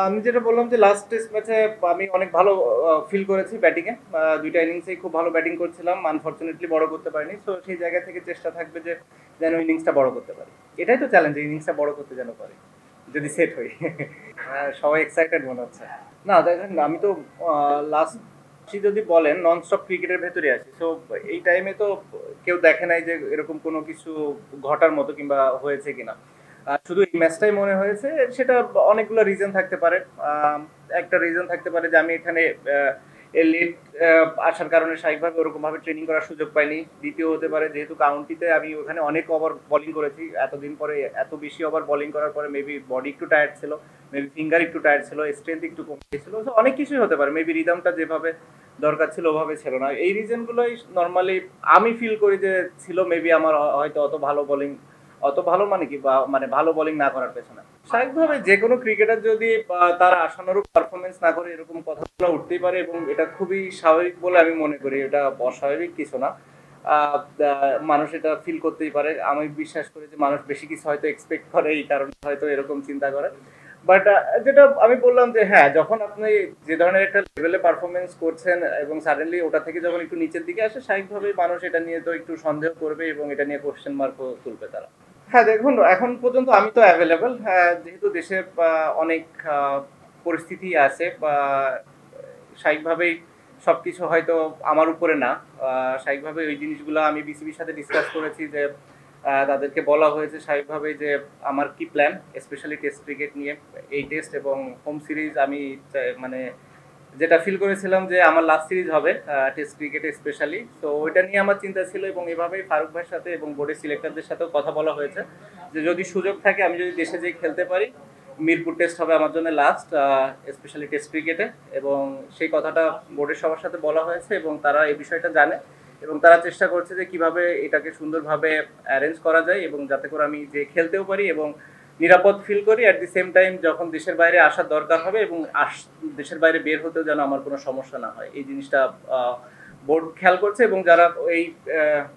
আমি যেটা বললাম যে লাস্ট টেস্ট ম্যাচে আমি অনেক ভালো ফিল করেছি ব্যাটিংয়ে। দুইটা ইনিংসেই খুব ভালো ব্যাটিং করছিলাম, আনফরচুনেটলি বড় করতে পারিনি। সো সেই জায়গা থেকে চেষ্টা থাকবে যে যেন ইনিংসটা বড় করতে পারি। এটাই তো চ্যালেঞ্জ, ইনিংসটা বড় করতে যেন পারি যদি সেট হই। সবাই এক্সাইটেড মনে হচ্ছে। না দেখেন, আমি তো লাস্ট যদি বলেন নন স্টপ ক্রিকেটের ভেতরে আছি। সো এই টাইমে তো কেউ দেখে নাই যে এরকম কোনো কিছু ঘটার মতো কিংবা হয়েছে কিনা। শুধু এই ম্যাচটাই মনে হয়েছে, সেটা অনেকগুলো রিজন থাকতে পারে। একটা রিজন থাকতে পারে যে আমি এখানে লেট আসার কারণে স্বাভাবিকভাবে ওরকম ভাবে ট্রেনিং করার সুযোগ পাইনি। দ্বিতীয় হতে পারে যেহেতু কাউন্টিতে আমি ওখানে অনেক ওভার বোলিং করেছি, এতদিন পরে এত বেশি ওভার বোলিং করার পরে মেবি বডি একটু টায়ার্ড ছিল, মেবি ফিঙ্গার একটু টায়ার্ড ছিল, স্ট্রেংথ একটু কমে গেছিল। অনেক কিছুই হতে পারে, মেবি রিদমটা যেভাবে দরকার ছিল ওভাবে ছিল না। এই রিজনগুলোই নর্মালি আমি ফিল করি যে ছিল। মেবি আমার হয়তো অত ভালো মানে কি বা মানে ভালো বোলিং না করার পেছনে স্বাভাবিকভাবে যে কোনো ক্রিকেটার যদি তার আশানুরূপ পারফরমেন্স না করে এরকম কথাগুলো উঠতেই পারে, এবং এটা খুবই স্বাভাবিক বলে আমি মনে করি। এটা অস্বাভাবিক কিছু না। মানুষ এটা ফিল করতেই পারে। আমি বিশ্বাস করি যে মানুষ বেশি কিছু হয়তো এক্সপেক্ট করে, এই কারণে হয়তো এরকম চিন্তা করে। বাট যেটা আমি বললাম যে হ্যাঁ, যখন আপনি যে ধরনের একটা লেভেলে পারফরমেন্স করছেন এবং সাডেনলি ওটা থেকে যখন একটু নিচের দিকে আসে, স্বাভাবিকভাবেই মানুষ এটা নিয়ে তো একটু সন্দেহ করবে এবং এটা নিয়ে কোশ্চেন মার্কও তুলবে তারা। হ্যাঁ দেখুন, এখন পর্যন্ত আমি তো অ্যাভেলেবল। হ্যাঁ, যেহেতু দেশে অনেক পরিস্থিতি আছে বা স্বাভাবিকভাবেই সবকিছু হয়তো আমার উপরে না। স্বাভাবিকভাবে ওই জিনিসগুলো আমি বিসিবির সাথে ডিসকাস করেছি যে তাদেরকে বলা হয়েছে স্বাভাবিকভাবে যে আমার কি প্ল্যান, স্পেশালি টেস্ট ক্রিকেট নিয়ে। এই টেস্ট এবং হোম সিরিজ আমি মানে যেটা ফিল করেছিলাম যে আমার লাস্ট সিরিজ হবে টেস্ট ক্রিকেটে স্পেশালি। তো ওইটা নিয়ে আমার চিন্তা ছিল এবং এভাবেই ফারুক ভাইয়ের সাথে এবং বোর্ডের সিলেক্টরদের সাথেও কথা বলা হয়েছে যে যদি সুযোগ থাকে আমি যদি দেশে যেয়ে খেলতে পারি, মিরপুর টেস্ট হবে আমার জন্য লাস্ট, স্পেশালি টেস্ট ক্রিকেটে। এবং সেই কথাটা বোর্ডের সবার সাথে বলা হয়েছে এবং তারা এই বিষয়টা জানে এবং তারা চেষ্টা করছে যে কিভাবে এটাকে সুন্দরভাবে অ্যারেঞ্জ করা যায় এবং যাতে করে আমি যে খেলতেও পারি এবং নিরাপদ ফিল করি। অ্যাট দি সেম টাইম যখন দেশের বাইরে আসার দরকার হবে এবং দেশের বাইরে বের হতেও যেন আমার কোনো সমস্যা না হয়, এই জিনিসটা বোর্ড খেয়াল করছে। এবং যারা এই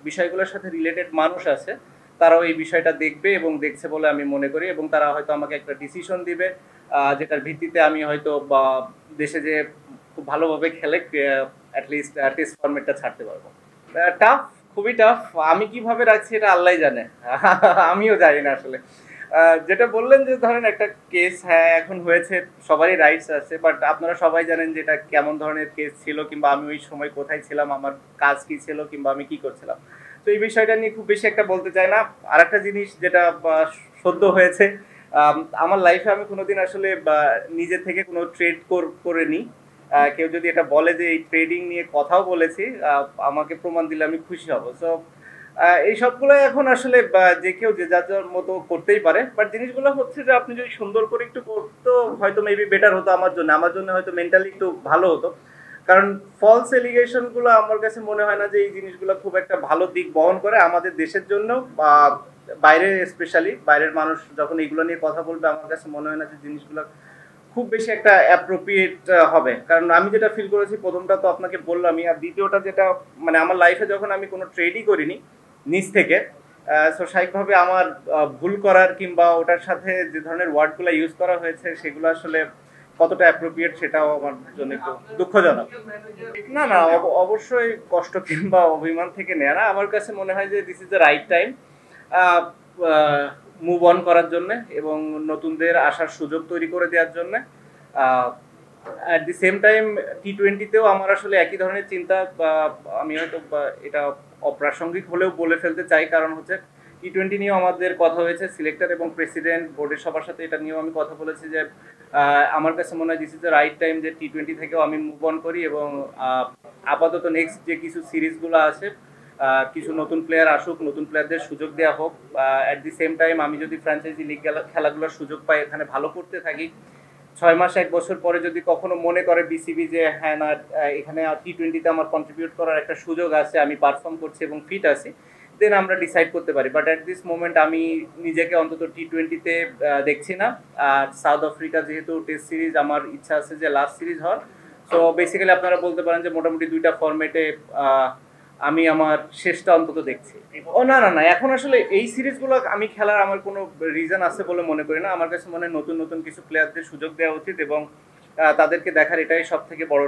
বিষয়গুলোর সাথে রিলেটেড মানুষ আছে তারাও এই বিষয়টা দেখবে এবং দেখছে বলে আমি মনে করি, এবং তারা হয়তো আমাকে একটা ডিসিশন দিবে যেটার ভিত্তিতে আমি হয়তো বা দেশে যে খুব ভালোভাবে খেলে অ্যাটলিস্ট টেস্ট ফরম্যাটটা ছাড়তে পারবো। টাফ, খুবই টাফ। আমি কিভাবে রাখছি এটা আল্লাহ জানে। আমিও জানি না আসলে। যেটা বললেন যে ধরেন একটা কেস, হ্যাঁ এখন হয়েছে, সবারই রাইটস আছে। বাট আপনারা সবাই জানেন যে এটা কেমন ধরনের কেস ছিল কিংবা আমি ওই সময় কোথায় ছিলাম, আমার কাজ কি ছিল কিংবা আমি কি করছিলাম। তো এই বিষয়টা নিয়ে খুব বেশি একটা বলতে চাই না। আর একটা জিনিস যেটা সদ্য হয়েছে, আমার লাইফে আমি কোনোদিন আসলে নিজে থেকে কোনো ট্রেড করে নিই। কেউ যদি এটা বলে যে এই ট্রেডিং নিয়ে কথাও বলেছি, আমাকে প্রমাণ দিলে আমি খুশি হব। সো এই সবগুলো এখন আসলে যে কেউ যে যার যার মতো করতেই পারে। বাট জিনিসগুলো হচ্ছে যে আপনি যদি সুন্দর করে একটু করতো হয়তো মেবি বেটার হতো আমার জন্য হয়তো মেন্টালি একটু ভালো হতো। কারণ ফলস এলিগেশন গুলো আমার কাছে মনে হয় না যে এই জিনিসগুলো খুব একটা ভালো দিক বহন করে আমাদের দেশের জন্য বা বাইরে, স্পেশালি বাইরের মানুষ যখন এগুলো নিয়ে কথা বলবে আমার কাছে মনে হয় না যে জিনিসগুলো খুব বেশি একটা অ্যাপ্রোপ্রিয়েট হবে। কারণ আমি যেটা ফিল করেছি, প্রথমটা তো আপনাকে বললামই, আর দ্বিতীয়টা যেটা মানে আমার লাইফে যখন আমি কোনো ট্রেডই করিনি নিজ থেকে, সো স্বাভাবিকভাবে আমার ভুল করার কিংবা ওটার সাথে যে ধরনের ওয়ার্ডগুলো ইউজ করা হয়েছে সেগুলো আসলে কতটা অ্যাপ্রোপ্রিয়েট সেটাও আমার জন্য একটু দুঃখজনক। না না, অবশ্যই কষ্ট কিংবা অভিমান থেকে নেয় না। আমার কাছে মনে হয় যে this is the right time move on করার জন্য এবং নতুনদের আসার সুযোগ তৈরি করে দেওয়ার জন্য। অ্যাট দি সেম টাইম টি-20তেও আমার আসলে একই ধরনের চিন্তা। আমি হয়তো এটা অপ্রাসঙ্গিক হলেও বলে ফেলতে চাই, কারণ হচ্ছে টি-20 নিয়েও আমাদের কথা হয়েছে সিলেক্টর এবং প্রেসিডেন্ট বোর্ডের সবার সাথে। এটা নিয়েও আমি কথা বলেছি যে আমার কাছে মনে হয় this is the right time যে টি-20 থেকেও আমি মুভ অন করি এবং আপাতত নেক্সট যে কিছু সিরিজগুলো আছে কিছু নতুন প্লেয়ার আসুক, নতুন প্লেয়ারদের সুযোগ দেওয়া হোক। অ্যাট দি সেম টাইম আমি যদি ফ্র্যাঞ্চাইজি লিগ খেলাগুলোর সুযোগ পাই, এখানে ভালো করতে থাকি, 6 মাস 1 বছর পরে যদি কখনো মনে করে বিসিবি যে হ্যাঁ না এখানে টি-20তে আমার কন্ট্রিবিউট করার একটা সুযোগ আছে, আমি পারফর্ম করছি এবং ফিট আছি, দেন আমরা ডিসাইড করতে পারি। বাট অ্যাট দিস মোমেন্ট আমি নিজেকে অন্তত টি-20তে দেখছি না। আর সাউথ আফ্রিকা যেহেতু টেস্ট সিরিজ, আমার ইচ্ছা আছে যে লাস্ট সিরিজ হওয়ার। সো বেসিক্যালি আপনারা বলতে পারেন যে মোটামুটি 2টা ফরম্যাটে আমি আমার শেষটা অন্তত দেখছি। ও না না না, এখন আসলে এই সিরিজগুলো আমি খেলার আমার কোনো রিজন আছে বলে মনে করি না। আমার কাছে মনে হয় নতুন নতুন কিছু প্লেয়ারদের সুযোগ দেওয়া উচিত এবং তাদেরকে দেখার এটাই সব থেকে বড়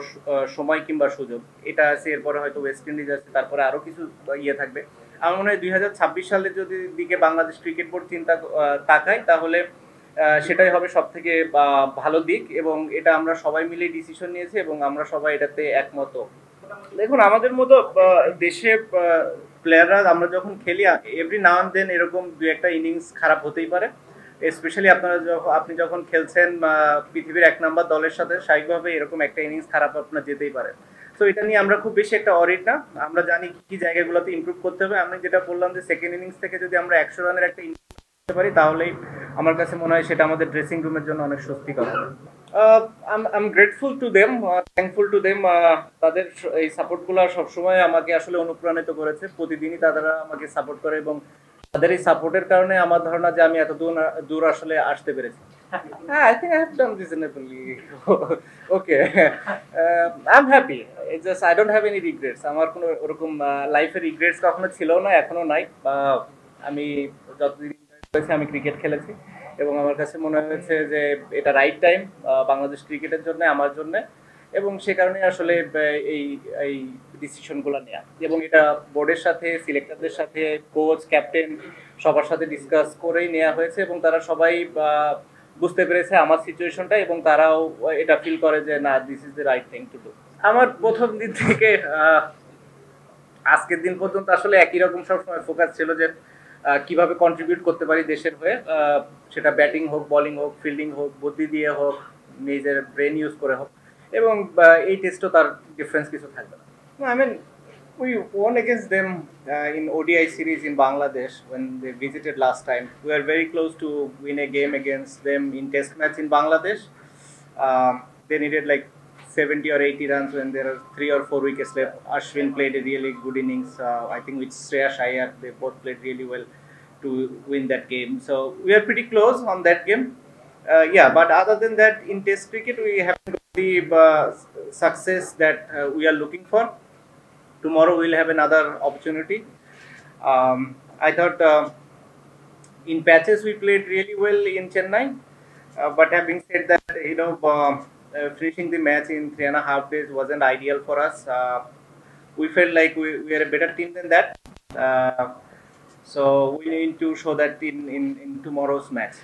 সময় কিংবা সুযোগ। এটা আছে, এরপরে হয়তো ওয়েস্ট ইন্ডিজ আছে, তারপরে আরো কিছু ইয়ে থাকবে। আমার মনে হয় 2026 সালের যদি দিকে বাংলাদেশ ক্রিকেট বোর্ড চিন্তা তাকায়, তাহলে সেটাই হবে সব থেকে ভালো দিক এবং এটা আমরা সবাই মিলে ডিসিশন নিয়েছি এবং আমরা সবাই এটাতে একমত। দেখুন, আমাদের মতো দেশে প্লেয়াররা আমরা যখন খেলি, এভরি নাও অ্যান্ড দেন এরকম দু একটা ইনিংস খারাপ হতেই পারে। স্পেশালি আপনি যখন খেলছেন পৃথিবীর 1 নম্বর দলের সাথে, স্বাভাবিকভাবে এরকম একটা ইনিংস খারাপ আপনার যেতেই পারে। তো এটা নিয়ে আমরা খুব বেশি একটা অরিড না। আমরা জানি কি কি জায়গাগুলোতে ইমপ্রুভ করতে হবে। আমি যেটা বললাম যে সেকেন্ড ইনিংস থেকে যদি আমরা 100 রানের একটা ইনিংস করতে পারি, তাহলেই আমার কাছে মনে হয় সেটা আমাদের ড্রেসিং রুমের জন্য অনেক স্বস্তিকর হবে। I'm grateful to them, thankful to them. তাদের এই সাপোর্টগুলো সবসময় আমাকে আসলে অনুপ্রাণিত করেছে। প্রতিদিনই তারা আমাকে সাপোর্ট করে এবং তাদের এই সাপোর্টের কারণে আমার ধারণা যে আমি এত দূর আসলে আসতে পেরেছি। হ্যাঁ, I think I have done reasonably okay. I'm happy. It's just I don't have any regrets. আমার কোনো ওরকম লাইফের রিগ্রেটস কখনো ছিল না, এখনো নাই। আমি যতদিন হয়েছে আমি ক্রিকেট খেলেছি এবং আমার কাছে মনে হয়েছে যে এটা রাইট টাইম বাংলাদেশ ক্রিকেটের জন্য, আমার জন্য, এবং সে কারণে আসলে এই এই ডিসিশনগুলো নেওয়া এবং এটা বোর্ডের সাথে, সিলেক্টরদের সাথে, কোচ, ক্যাপ্টেন সবার সাথে ডিসকাস করেই নেওয়া হয়েছে এবং তারা সবাই বুঝতে পেরেছে আমার সিচুয়েশনটা এবং তারাও এটা ফিল করে যে না, this is the right thing to do. আমার প্রথম দিন থেকে আজকের দিন পর্যন্ত আসলে একই রকম সবসময় ফোকাস ছিল যে কিভাবে কন্ট্রিবিউট করতে পারি দেশের হয়ে, সেটা ব্যাটিং হোক, বোলিং হোক, ফিল্ডিং হোক, বুদ্ধি দিয়ে হোক, নিজের ব্রেন ইউজ করে হোক, এবং এই টেস্টও তার ডিফারেন্স কিছু থাকবে না। I mean, we won against them in ODI series in Bangladesh when they visited last time. We were very close to win a game against them in test match in Bangladesh. They needed like 70 or 80 runs when there are 3 or 4 wickets left. Ashwin played a really good innings. I think with Shreyas Iyer, they both played really well to win that game. So we are pretty close on that game. Yeah, but other than that, in Test cricket, we haven't got the success that we are looking for. Tomorrow we'll have another opportunity. I thought in patches we played really well in Chennai, but having said that, finishing the match in 3.5 days wasn't ideal for us. We felt like we are a better team than that. So we need to show that in tomorrow's match.